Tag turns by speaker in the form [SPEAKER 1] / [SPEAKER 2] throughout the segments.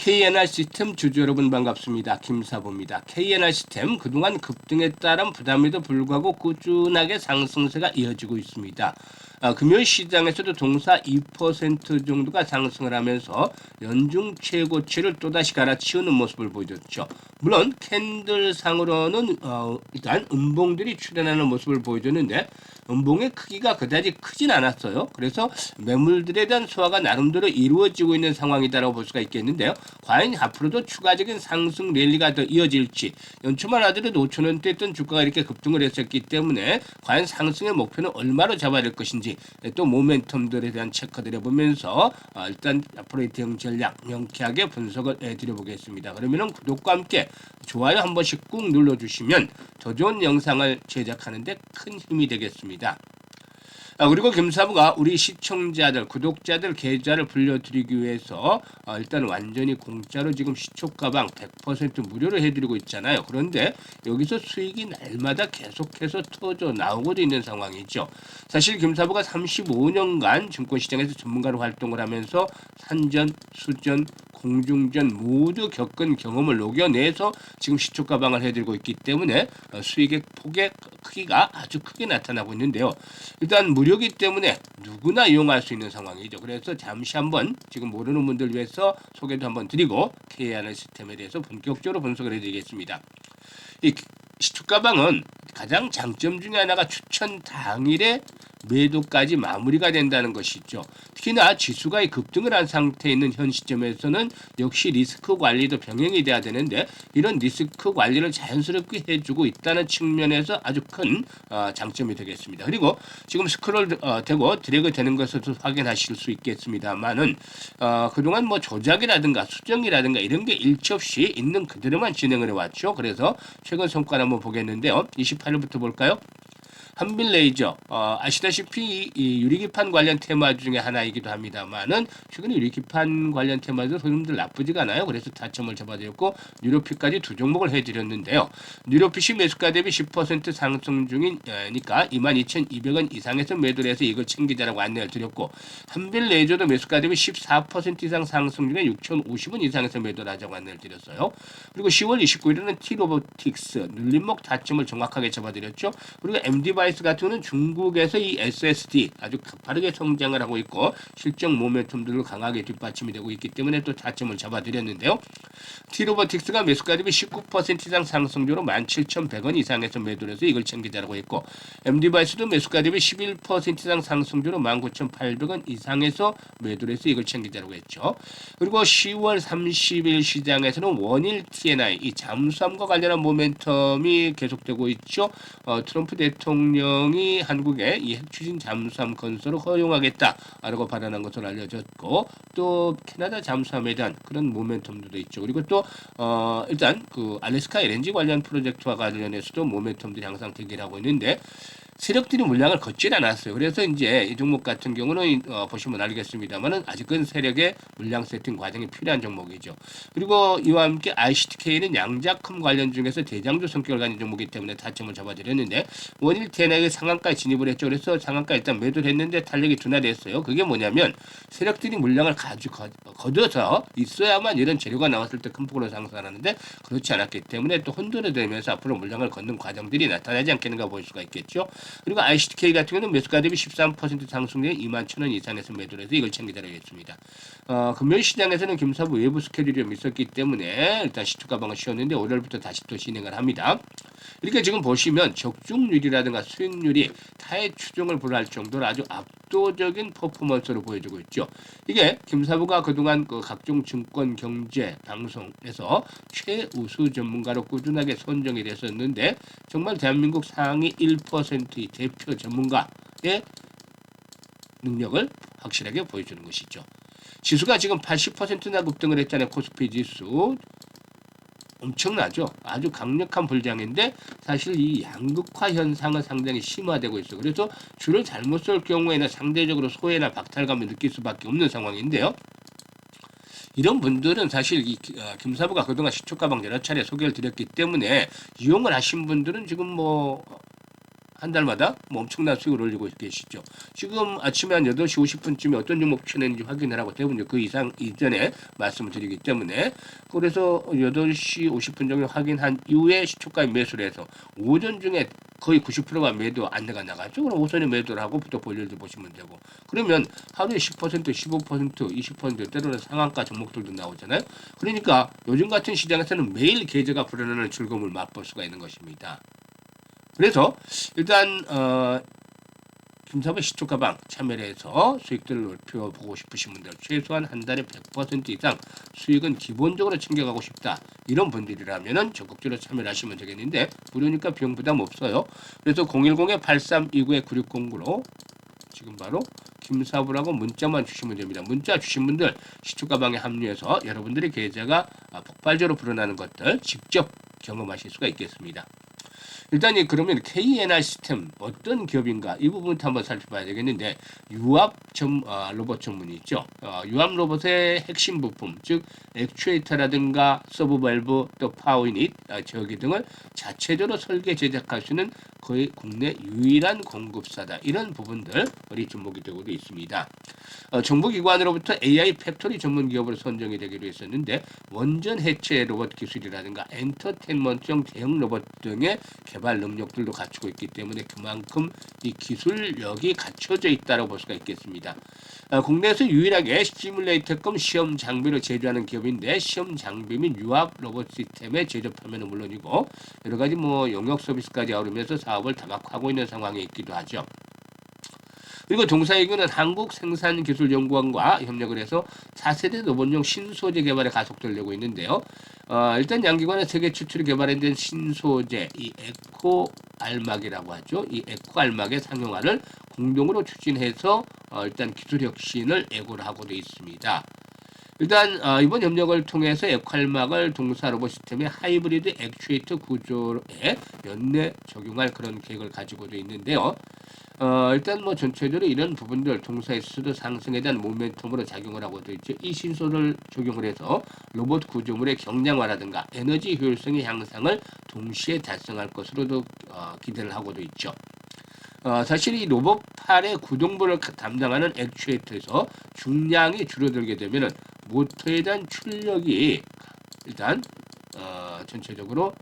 [SPEAKER 1] KNR 시스템 주주 여러분 반갑습니다. 김사부입니다. KNR 시스템 그동안 급등에 따른 부담에도 불구하고 꾸준하게 상승세가 이어지고 있습니다. 금요일 시장에서도 동사 2% 정도가 상승을 하면서 연중 최고치를 또다시 갈아치우는 모습을 보여줬죠. 물론 캔들상으로는 일단 음봉들이 출현하는 모습을 보여줬는데 음봉의 크기가 그다지 크진 않았어요. 그래서 매물들에 대한 소화가 나름대로 이루어지고 있는 상황이다라고 볼 수가 있겠는데요. 과연 앞으로도 추가적인 상승 랠리가 더 이어질지, 연초만 하더라도 5천원대 있던 주가가 이렇게 급등을 했었기 때문에 과연 상승의 목표는 얼마로 잡아야 될 것인지, 또 모멘텀들에 대한 체크를 해보면서 일단 앞으로의 대응 전략 명쾌하게 분석을 해드려보겠습니다. 그러면 구독과 함께 좋아요 한 번씩 꾹 눌러주시면 더 좋은 영상을 제작하는 데 큰 힘이 되겠습니다. 그리고 김사부가 우리 시청자들, 구독자들 계좌를 불려드리기 위해서 일단 완전히 공짜로 지금 시초가방 100% 무료로 해드리고 있잖아요. 그런데 여기서 수익이 날마다 계속해서 터져 나오고 있는 상황이죠. 사실 김사부가 35년간 증권시장에서 전문가로 활동을 하면서 산전, 수전, 공중전 모두 겪은 경험을 녹여내서 지금 시초가방을 해드리고 있기 때문에 수익의 폭의 크기가 아주 크게 나타나고 있는데요. 일단 무료이기 때문에 누구나 이용할 수 있는 상황이죠. 그래서 잠시 한번 지금 모르는 분들 위해서 소개도 한번 드리고 KNR 시스템에 대해서 본격적으로 분석을 해드리겠습니다. 이 시초가방은 가장 장점 중에 하나가 추천 당일에 매도까지 마무리가 된다는 것이죠. 특히나 지수가 급등을 한 상태에 있는 현 시점에서는 역시 리스크 관리도 병행이 돼야 되는데 이런 리스크 관리를 자연스럽게 해주고 있다는 측면에서 아주 큰 장점이 되겠습니다. 그리고 지금 스크롤 되고 드래그 되는 것을 확인하실 수 있겠습니다만은 그동안 뭐 조작이라든가 수정이라든가 이런 게 일치 없이 있는 그대로만 진행을 해왔죠. 그래서 최근 성과를 한번 보겠는데요. 28일부터 볼까요? 한빌레이저 아시다시피 이 유리기판 관련 테마 중에 하나이기도 합니다만은 최근에 유리기판 관련 테마도 흐름들 나쁘지가 않아요. 그래서 타점을 잡아드렸고 뉴로핏까지 두 종목을 해드렸는데요. 뉴로핏이 매수가 대비 10% 상승 중이니까 22,200원 이상에서 매도를 해서 이걸 챙기자라고 안내를 드렸고 한빌레이저도 매수가 대비 14% 이상 상승 중에 6,050원 이상에서 매도를 하자고 안내를 드렸어요. 그리고 10월 29일에는 T로보틱스 눌림목 타점을 정확하게 잡아드렸죠. 그리고 MD바이스 같은 경우는 중국에서 이 SSD 아주 가파르게 성장을 하고 있고 실적 모멘텀들로 강하게 뒷받침이 되고 있기 때문에 또 타점을 잡아드렸는데요. T로보틱스가 매수가 대비 19% 이상 상승률로 17,100원 이상에서 매도를 해서 이걸 챙기자라고 했고 MD바이스도 매수가 대비 11% 이상 상승률로 19,800원 이상에서 매도를 해서 이걸 챙기자라고 했죠. 그리고 10월 30일 시장에서는 원일 TNI 이 잠수함과 관련한 모멘텀이 계속되고 있죠. 트럼프 대통령이 한국에 이 핵추진 잠수함 건설을 허용하겠다라고 발언한 것으로 알려졌고 또 캐나다 잠수함에 대한 그런 모멘텀도 있죠. 그리고 또 일단 그 알래스카 LNG 관련 프로젝트와 관련해서도 모멘텀들이 항상 대기를 하고 있는데 세력들이 물량을 걷질 않았어요. 그래서 이제 이 종목 같은 경우는 보시면 알겠습니다만은 아직은 세력의 물량 세팅 과정이 필요한 종목이죠. 그리고 이와 함께 ICTK는 양자컴 관련 중에서 대장주 성격을 가진 종목이기 때문에 타점을 잡아드렸는데 원일 TNI가 상한가에 진입을 했죠. 그래서 상한가 일단 매도를 했는데 탄력이 둔화됐어요. 그게 뭐냐면 세력들이 물량을 거둬서 있어야만 이런 재료가 나왔을 때 큰 폭으로 상승하는데 그렇지 않았기 때문에 또 혼돈이 되면서 앞으로 물량을 걷는 과정들이 나타나지 않겠는가 볼 수가 있겠죠. 그리고 ICTK 같은 경우는 매수가 대비 13% 상승률 21,000원 이상에서 매도를 해서 이걸 챙기도록 했습니다. 금요일 시장에서는 김사부 외부 스케줄이 좀 있었기 때문에 일단 시초가방을 씌웠는데 월요일부터 다시 또 진행을 합니다. 이렇게 지금 보시면 적중률이라든가 수익률이 타의 추종을 불허할 정도로 아주 압도적인 퍼포먼스를 보여주고 있죠. 이게 김사부가 그동안 그 각종 증권 경제 방송에서 최우수 전문가로 꾸준하게 선정이 됐었는데 정말 대한민국 상위 1%의 대표 전문가의 능력을 확실하게 보여주는 것이죠. 지수가 지금 80%나 급등을 했잖아요. 코스피 지수. 엄청나죠. 아주 강력한 불장인데 사실 이 양극화 현상은 상당히 심화되고 있어요. 그래서 줄을 잘못 쏠 경우에는 상대적으로 소외나 박탈감을 느낄 수밖에 없는 상황인데요. 이런 분들은 사실 이 김사부가 그동안 시초가방 여러 차례 소개를 드렸기 때문에 이용을 하신 분들은 지금 뭐 한 달마다 뭐 엄청난 수익을 올리고 계시죠. 지금 아침에 한 8시 50분쯤에 어떤 종목 추천했는지 확인을 하고 대부분 그 이상 이전에 말씀을 드리기 때문에 그래서 8시 50분 정도 확인한 이후에 시초가에 매수를 해서 오전 중에 거의 90%가 매도 안내가 나가죠. 그럼 오전에 매도를 하고 포트폴리오를 보시면 되고 그러면 하루에 10%, 15%, 20% 때로는 상한가 종목들도 나오잖아요. 그러니까 요즘 같은 시장에서는 매일 계좌가 불어나는 즐거움을 맛볼 수가 있는 것입니다. 그래서 일단 김사부의 시초가방 참여를 해서 수익들을 넓혀보고 싶으신 분들 최소한 한 달에 100% 이상 수익은 기본적으로 챙겨가고 싶다 이런 분들이라면 적극적으로 참여를 하시면 되겠는데 무료니까 비용 부담 없어요. 그래서 010-8329-9609로 지금 바로 김사부라고 문자만 주시면 됩니다. 문자 주신 분들 시초가방에 합류해서 여러분들의 계좌가 폭발적으로 불어나는 것들 직접 경험하실 수가 있겠습니다. 일단 그러면 KNR 시스템 어떤 기업인가 이 부분부터 한번 살펴봐야 되겠는데 유압 로봇 전문이 있죠. 유압 로봇의 핵심 부품 즉 액추에이터라든가 서브 밸브 또 파워 유닛 저기 등을 자체적으로 설계 제작할 수 있는 거의 국내 유일한 공급사다. 이런 부분들 우리 주목이 되고 있습니다. 정부기관으로부터 AI 팩토리 전문 기업으로 선정이 되기로 했었는데 원전 해체 로봇 기술이라든가 엔터테인먼트용 대형 로봇 등의 개발 능력들도 갖추고 있기 때문에 그만큼 이 기술력이 갖춰져 있다고 볼 수가 있겠습니다. 국내에서 유일하게 시뮬레이터급 시험 장비를 제조하는 기업인데 시험 장비 및 유압 로봇 시스템에 제조하면 물론이고 여러 가지 영역 서비스까지 아우르면서 사업을 다각화하고 있는 상황에 있기도 하죠. 그리고 동사이규는 한국생산기술연구원과 협력을 해서 4세대 로봇용 신소재 개발에 가속도를 내고 있는데요. 일단 양기관은 세계 최초로 개발된 신소재 이 에코 알막이라고 하죠. 이 에코 알막의 상용화를 공동으로 추진해서 일단 기술 혁신을 예고를 하고 되어 있습니다. 일단 이번 협력을 통해서 에코알막을 동사 로봇 시스템의 하이브리드 액추에이터 구조에 연내 적용할 그런 계획을 가지고 되어 있는데요. 일단 전체적으로 이런 부분들 동사에서도 상승에 대한 모멘텀으로 작용을 하고 되어 있죠. 이 신소를 적용을 해서 로봇 구조물의 경량화라든가 에너지 효율성의 향상을 동시에 달성할 것으로도 기대를 하고 되어 있죠. 사실 이 로봇팔의 구동부를 담당하는 액추에이터에서 중량이 줄어들게 되면 모터에 대한 출력이 일단 전체적으로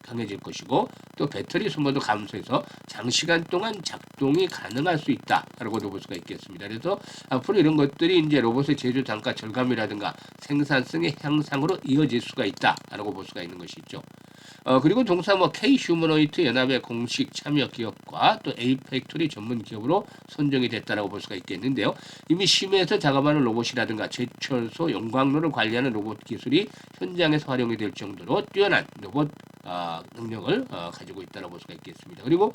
[SPEAKER 1] 강해질 것이고 또 배터리 소모도 감소해서 장시간 동안 작동이 가능할 수 있다라고도 볼 수가 있겠습니다. 그래서 앞으로 이런 것들이 이제 로봇의 제조 단가 절감이라든가 생산성의 향상으로 이어질 수가 있다라고 볼 수가 있는 것이죠. 그리고 동사 K 휴머노이트 연합의 공식 참여 기업과 또 A 팩토리 전문 기업으로 선정이 됐다라고 볼 수가 있겠는데요. 이미 심해에서 작업하는 로봇이라든가 제철소 용광로를 관리하는 로봇 기술이 현장에서 활용이 될 정도로 뛰어난 로봇 능력을 가지고 있다고 볼 수가 있겠습니다. 그리고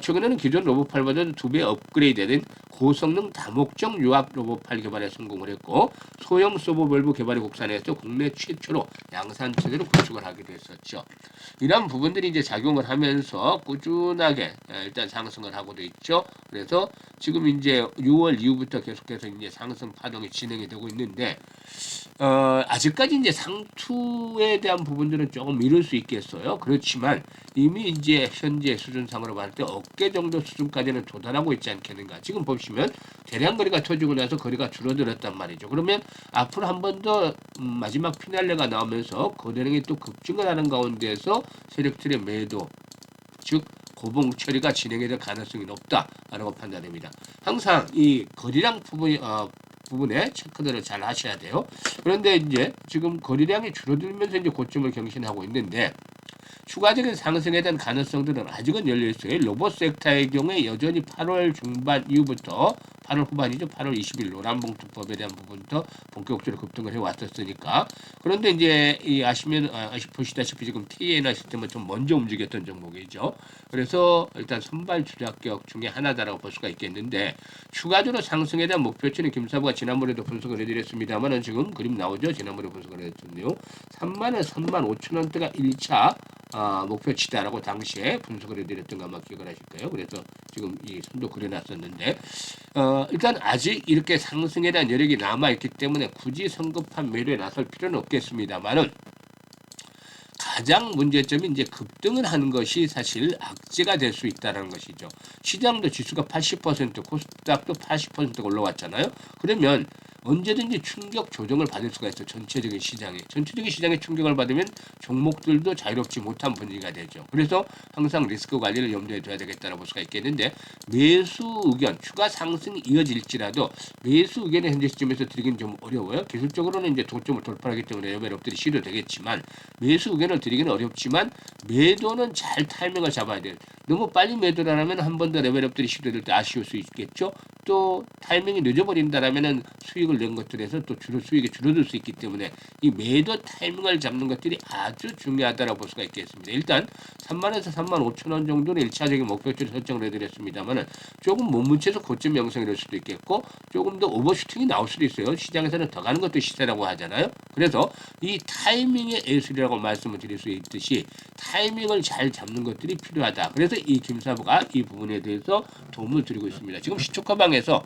[SPEAKER 1] 최근에는 기존 로봇팔보다 2배 업그레이드된 고성능 다목적 유압 로봇팔 개발에 성공을 했고 소형 서버밸브 개발에 국산에서 국내 최초로 양산 체제로 구축을 하기도 했었죠. 이런 부분들이 이제 작용을 하면서 꾸준하게 일단 상승을 하고도 있죠. 그래서 지금 이제 6월 이후부터 계속해서 이제 상승 파동이 진행이 되고 있는데 아직까지 이제 상투에 대한 부분들은 조금 미룰 수 있겠어요. 그렇지만 이미 이제 현재 수준상으로 봤을 때 어깨 정도 수준까지는 도달하고 있지 않겠는가. 지금 보시면 대량 거리가 터지고 나서 거리가 줄어들었단 말이죠. 그러면 앞으로 한 번 더 마지막 피날레가 나오면서 거래량이 또 급증을 하는 가운데에서 세력들의 매도 즉 고봉 처리가 진행이 될 가능성이 높다라고 판단됩니다. 항상 이 거래량 부분에 체크들을 잘 하셔야 돼요. 그런데 이제 지금 거래량이 줄어들면서 이제 고점을 경신하고 있는데 추가적인 상승에 대한 가능성들은 아직은 열려 있어요. 로봇 섹터의 경우에 여전히 8월 중반 이후부터 8월 후반이죠. 8월 20일 노란봉투법에 대한 부분부터 본격적으로 급등을 해왔었으니까. 그런데 이제 보시다시피 지금 KNR 시스템은 좀 먼저 움직였던 종목이죠. 그래서 일단 선발 주작격 중에 하나다라고 볼 수가 있겠는데 추가적으로 상승에 대한 목표치는 김사부가 지난번에도 분석을 해드렸습니다만은 지금 그림 나오죠. 지난번에 분석을 해드렸네요. 3만원, 3만 5천 원대가 1차 목표치다라고 당시에 분석을 해드렸던 거 아마 기억을 하실 거예요. 그래서 지금 이 선도 그려놨었는데 일단 아직 이렇게 상승에 대한 여력이 남아있기 때문에 굳이 성급한 매도에 나설 필요는 없겠습니다만은 가장 문제점이 이제 급등을 하는 것이 사실 악재가 될 수 있다는 것이죠. 시장도 지수가 80%, 코스닥도 80% 올라왔잖아요. 그러면 언제든지 충격 조정을 받을 수가 있어요. 전체적인 시장에 충격을 받으면 종목들도 자유롭지 못한 분위기가 되죠. 그래서 항상 리스크 관리를 염두에 둬야 되겠다고 볼 수가 있겠는데, 매수 의견, 추가 상승이 이어질지라도 매수 의견을 현재 시점에서 드리기는 좀 어려워요. 기술적으로는 이제 고점을 돌파하기 때문에 레벨업들이 시도되겠지만, 매수 의견을 드리기는 어렵지만 매도는 잘 타이밍을 잡아야 돼요. 너무 빨리 매도를 하면 한 번 더 레벨업들이 시도될 때 아쉬울 수 있겠죠. 또 타이밍이 늦어버린다라면은 수익을 낸 것들에서 또 수익이 줄어들 수 있기 때문에 이 매도 타이밍을 잡는 것들이 아주 중요하다고 볼 수가 있겠습니다. 일단 3만에서 3만 5천 원 정도는 1차적인 목표치를 설정을 해드렸습니다만은 조금 못 뭉쳐서 고점 형성이 될 수도 있겠고, 조금 더 오버슈팅이 나올 수도 있어요. 시장에서는 더 가는 것도 시세라고 하잖아요. 그래서 이 타이밍의 예술이라고 말씀을 드릴 수 있듯이 타이밍을 잘 잡는 것들이 필요하다. 그래서 이 김사부가 이 부분에 대해서 도움을 드리고 있습니다. 지금 시초가방에서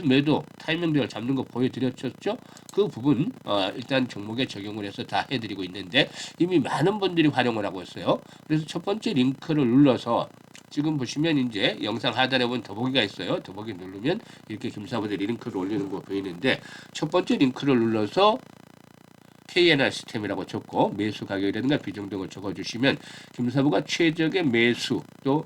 [SPEAKER 1] 매도 타이밍들을 잡는 거 보여드렸죠. 그 부분 일단 종목에 적용을 해서 다 해드리고 있는데 이미 많은 분들이 활용을 하고 있어요. 그래서 첫 번째 링크를 눌러서 지금 보시면 이제 영상 하단에 보면 더보기가 있어요. 더보기 누르면 이렇게 김사부들이 링크를 올리는 거 보이는데, 첫 번째 링크를 눌러서 KNR 시스템이라고 적고 매수 가격이라든가 비중 등을 적어주시면 김사부가 최적의 매수 또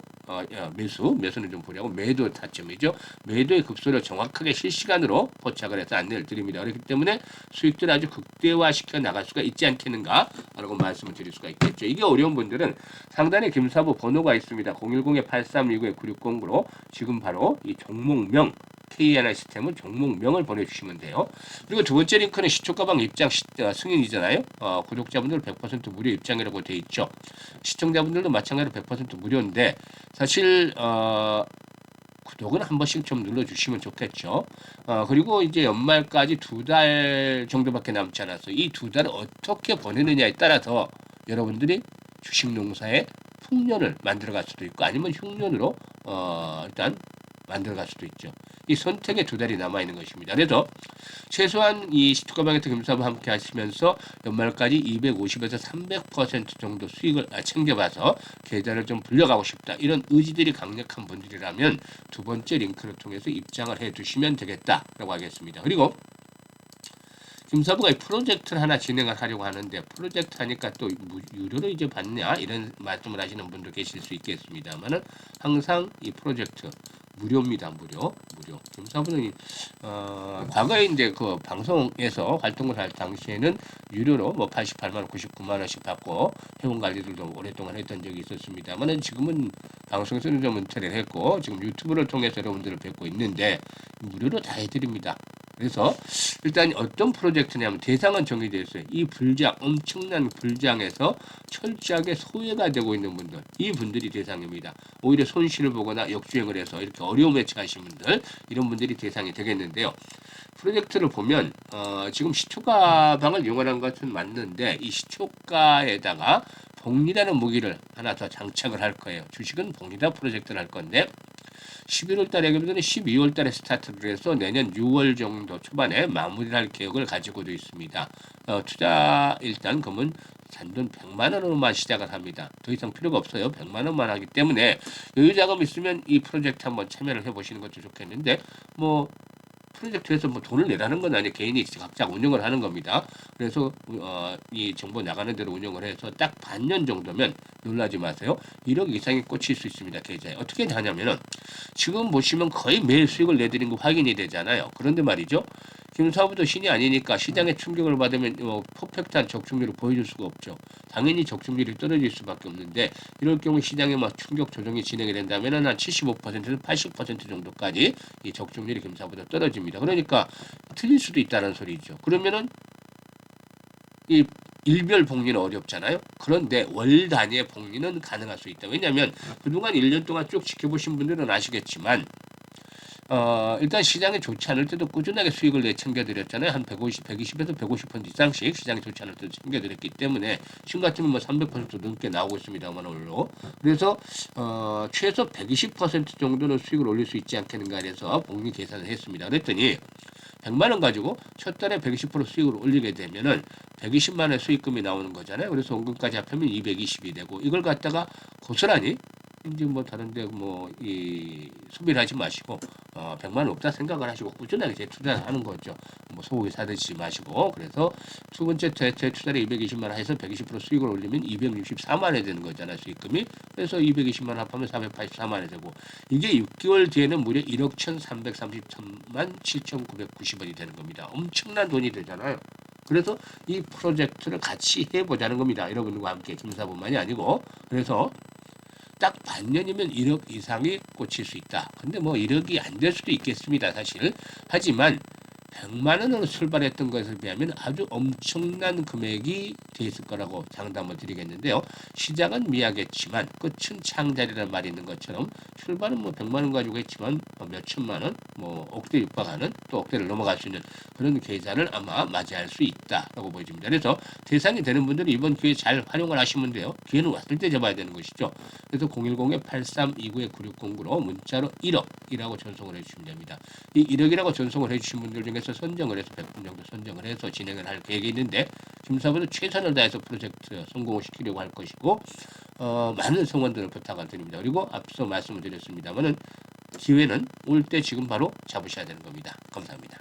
[SPEAKER 1] 매수는 좀 보려고 매도 타점이죠. 매도의 급소를 정확하게 실시간으로 포착을 해서 안내를 드립니다. 그렇기 때문에 수익들을 아주 극대화시켜 나갈 수가 있지 않겠는가 라고 말씀을 드릴 수가 있겠죠. 이게 어려운 분들은 상단에 김사부 번호가 있습니다. 010-8329-9609로 지금 바로 이 종목명 KNR 시스템은 종목명을 보내주시면 돼요. 그리고 두 번째 링크는 시초가방 입장 승인이잖아요. 구독자분들 100% 무료 입장이라고 돼 있죠. 시청자분들도 마찬가지로 100% 무료인데 사실 구독은 한 번씩 좀 눌러주시면 좋겠죠. 그리고 이제 연말까지 2달 정도밖에 남지 않았어요. 이 2달을 어떻게 보내느냐에 따라서 여러분들이 주식농사에 풍년을 만들어갈 수도 있고 아니면 흉년으로 일단 만들어갈 수도 있죠. 이 선택의 2달이 남아있는 것입니다. 그래서 최소한 이 시초가방에서 김사부 함께 하시면서 연말까지 250에서 300% 정도 수익을 챙겨봐서 계좌를 좀 불려가고 싶다. 이런 의지들이 강력한 분들이라면 두 번째 링크를 통해서 입장을 해두시면 되겠다라고 하겠습니다. 그리고 김사부가 이 프로젝트를 하나 진행을 하려고 하는데, 프로젝트 하니까 또 유료로 이제 받냐 이런 말씀을 하시는 분도 계실 수 있겠습니다만은 항상 이 프로젝트 무료입니다. 무료. 김사부는 과거에 이제 그 방송에서 활동을 할 당시에는 유료로 뭐 88만 원, 99만 원씩 받고 회원 관리들도 오랫동안 했던 적이 있었습니다만은 지금은 방송에서는 좀 은퇴를 했고 지금 유튜브를 통해서 여러분들을 뵙고 있는데 무료로 다 해드립니다. 그래서 일단 어떤 프로젝트냐면 대상은 정해져 있어요. 이 엄청난 불장에서 철저하게 소외가 되고 있는 분들, 이 분들이 대상입니다. 오히려 손실을 보거나 역주행을 해서 이렇게 어려움에 처하신 분들, 이런 분들이 대상이 되겠는데요. 프로젝트를 보면 지금 시초가방을 이용하는 것은 맞는데 이 시초가에다가 복리라는 무기를 하나 더 장착을 할 거예요. 주식은 복리다 프로젝트를 할 건데 11월 달에 그러면 12월 달에 스타트를 해서 내년 6월 정도 초반에 마무리를 할 계획을 가지고도 있습니다. 투자 일단 그러면 잔돈 100만 원으로만 시작을 합니다. 더 이상 필요가 없어요. 100만 원만 하기 때문에 여유 자금 있으면 이 프로젝트 한번 참여를 해보시는 것도 좋겠는데 뭐 프로젝트에서 뭐 돈을 내라는 건 아니에요. 개인이 각자 운영을 하는 겁니다. 그래서 이 정보 나가는 대로 운영을 해서 딱 반년 정도면 놀라지 마세요. 1억 이상이 꽂힐 수 있습니다. 계좌에. 어떻게 하냐면은 지금 보시면 거의 매일 수익을 내드린 거 확인이 되잖아요. 그런데 말이죠. 김사부도 신이 아니니까 시장에 충격을 받으면 퍼펙트한 적중률을 보여줄 수가 없죠. 당연히 적중률이 떨어질 수밖에 없는데 이럴 경우 시장에 막 충격 조정이 진행이 된다면 한 75%에서 80% 정도까지 이 적중률이 김사보다 떨어집니다. 그러니까 틀릴 수도 있다는 소리죠. 그러면은 이 일별 복리는 어렵잖아요. 그런데 월 단위의 복리는 가능할 수 있다. 왜냐하면 그동안 1년 동안 쭉 지켜보신 분들은 아시겠지만 일단 시장이 좋지 않을 때도 꾸준하게 수익을 챙겨드렸잖아요. 한 120에서 150% 이상씩 시장이 좋지 않을 때도 챙겨드렸기 때문에 지금 같으면 뭐 300% 넘게 나오고 있습니다만 올로. 그래서 최소 120% 정도는 수익을 올릴 수 있지 않겠는가 해서 복리 계산을 했습니다. 그랬더니 100만 원 가지고 첫 달에 120% 수익을 올리게 되면은 120만 원의 수익금이 나오는 거잖아요. 그래서 원금까지 합하면 220이 되고 이걸 갖다가 고스란히 이제 뭐 다른데 뭐 이 소비를 하지 마시고 100만 원 없다 생각을 하시고 꾸준하게 재투자를 하는 거죠. 뭐 소고기 사드시지 마시고. 그래서 두 번째 재투자를 220만 원 해서 120% 수익을 올리면 264만 원이 되는 거잖아요. 수익금이. 그래서 220만 원 합하면 484만 원이 되고 이게 6개월 뒤에는 무려 1억 1,333만 7,990원이 되는 겁니다. 엄청난 돈이 되잖아요. 그래서 이 프로젝트를 같이 해보자는 겁니다. 여러분과 함께 김사부만이 아니고. 그래서 딱 반년이면 1억 이상이 꽂힐 수 있다. 근데 뭐 1억이 안 될 수도 있겠습니다. 사실. 하지만 100만 원으로 출발했던 것에 비하면 아주 엄청난 금액이 돼 있을 거라고 장담을 드리겠는데요. 시작은 미약했지만 끝은 창자리라는 말이 있는 것처럼 출발은 뭐 100만 원 가지고 했지만 몇 천만 원, 뭐 억대 육박하는 또 억대를 넘어갈 수 있는 그런 계좌를 아마 맞이할 수 있다라고 보여집니다. 그래서 대상이 되는 분들은 이번 기회 잘 활용을 하시면 돼요. 기회는 왔을 때 잡아야 되는 것이죠. 그래서 010-8329-9609로 문자로 1억이라고 전송을 해주시면 됩니다. 이 1억이라고 전송을 해주신 분들 중에서 선정을 해서 100분 정도 선정을 해서 진행을 할 계획이 있는데 김사부는 최선을 다해서 프로젝트 성공을 시키려고 할 것이고 많은 성원들을 부탁을 드립니다. 그리고 앞서 말씀을 드렸습니다만은 기회는 올 때 지금 바로 잡으셔야 되는 겁니다. 감사합니다.